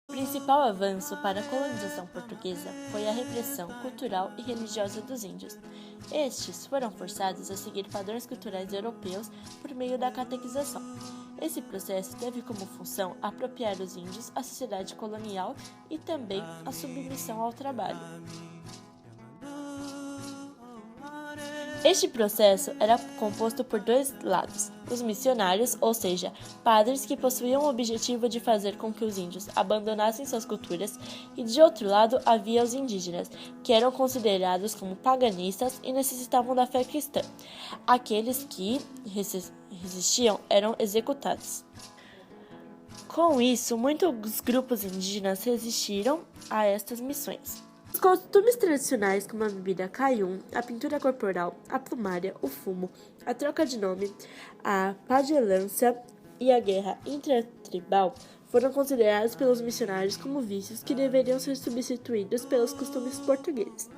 O principal avanço para a colonização portuguesa foi a repressão cultural e religiosa dos índios. Estes foram forçados a seguir padrões culturais europeus por meio da catequização. Esse processo teve como função apropriar os índios à sociedade colonial e também a submissão ao trabalho. Este processo era composto por dois lados: os missionários, ou seja, padres que possuíam o objetivo de fazer com que os índios abandonassem suas culturas, e de outro lado havia os indígenas, que eram considerados como paganistas e necessitavam da fé cristã. Aqueles que resistiam eram executados. Com isso, muitos grupos indígenas resistiram a estas missões. Os costumes tradicionais, como a bebida caium, a pintura corporal, a plumária, o fumo, a troca de nome, a pagelância e a guerra intertribal, foram considerados pelos missionários como vícios que deveriam ser substituídos pelos costumes portugueses.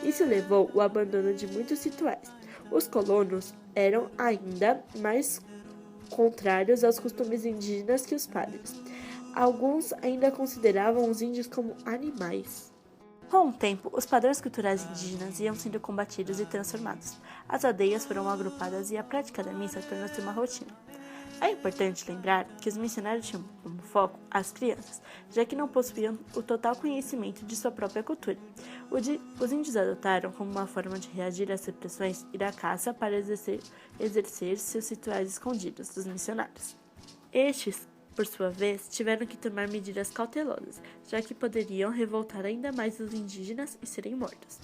Isso levou ao abandono de muitos rituais. Os colonos eram ainda mais contrários aos costumes indígenas que os padres. Alguns ainda consideravam os índios como animais. Com o tempo, os padrões culturais indígenas iam sendo combatidos e transformados. As aldeias foram agrupadas e a prática da missa tornou-se uma rotina. É importante lembrar que os missionários tinham como foco as crianças, já que não possuíam o total conhecimento de sua própria cultura. Os índios adotaram como uma forma de reagir às repressões ir à caça para exercer seus rituais escondidos dos missionários. Estes, por sua vez, tiveram que tomar medidas cautelosas, já que poderiam revoltar ainda mais os indígenas e serem mortos.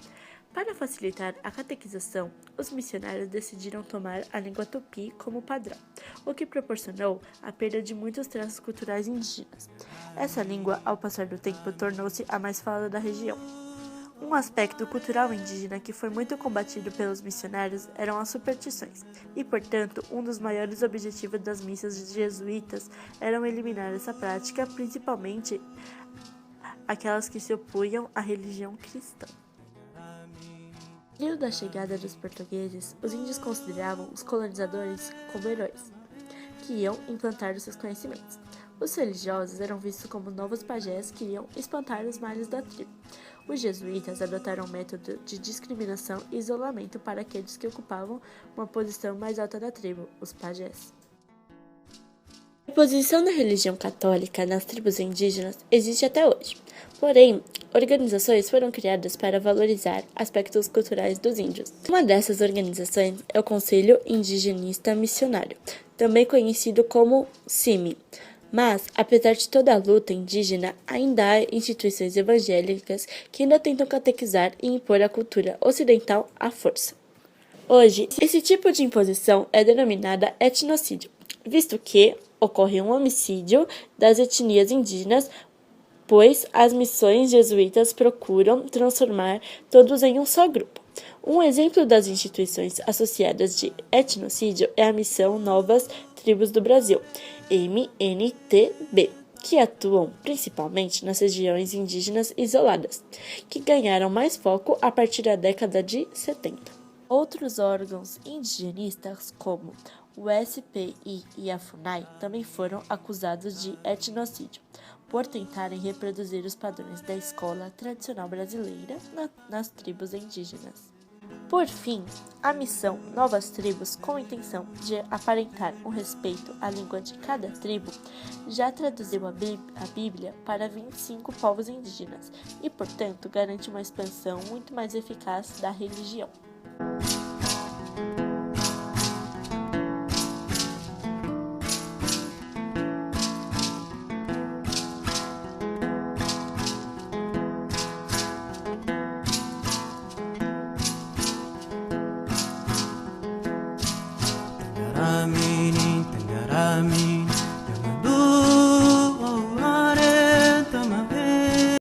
Para facilitar a catequização, os missionários decidiram tomar a língua tupi como padrão, o que proporcionou a perda de muitos traços culturais indígenas. Essa língua, ao passar do tempo, tornou-se a mais falada da região. Um aspecto cultural indígena que foi muito combatido pelos missionários eram as superstições, e, portanto, um dos maiores objetivos das missas jesuítas era eliminar essa prática, principalmente aquelas que se opunham à religião cristã. No período da chegada dos portugueses, os índios consideravam os colonizadores como heróis, que iam implantar os seus conhecimentos. Os religiosos eram vistos como novos pajés que iam espantar os males da tribo. Os jesuítas adotaram um método de discriminação e isolamento para aqueles que ocupavam uma posição mais alta da tribo, os pajés. A imposição da religião católica nas tribos indígenas existe até hoje. Porém, organizações foram criadas para valorizar aspectos culturais dos índios. Uma dessas organizações é o Conselho Indigenista Missionário, também conhecido como CIMI. Mas, apesar de toda a luta indígena, ainda há instituições evangélicas que ainda tentam catequizar e impor a cultura ocidental à força. Hoje, esse tipo de imposição é denominada etnocídio, visto que ocorre um homicídio das etnias indígenas, pois as missões jesuítas procuram transformar todos em um só grupo. Um exemplo das instituições associadas de etnocídio é a Missão Novas Tribos do Brasil, MNTB, que atuam principalmente nas regiões indígenas isoladas, que ganharam mais foco a partir da década de 70. Outros órgãos indigenistas, como o SPI e a FUNAI, também foram acusados de etnocídio, por tentarem reproduzir os padrões da escola tradicional brasileira nas tribos indígenas. Por fim, a missão Novas Tribos, com a intenção de aparentar um respeito à língua de cada tribo, já traduziu a Bíblia para 25 povos indígenas e, portanto, garante uma expansão muito mais eficaz da religião.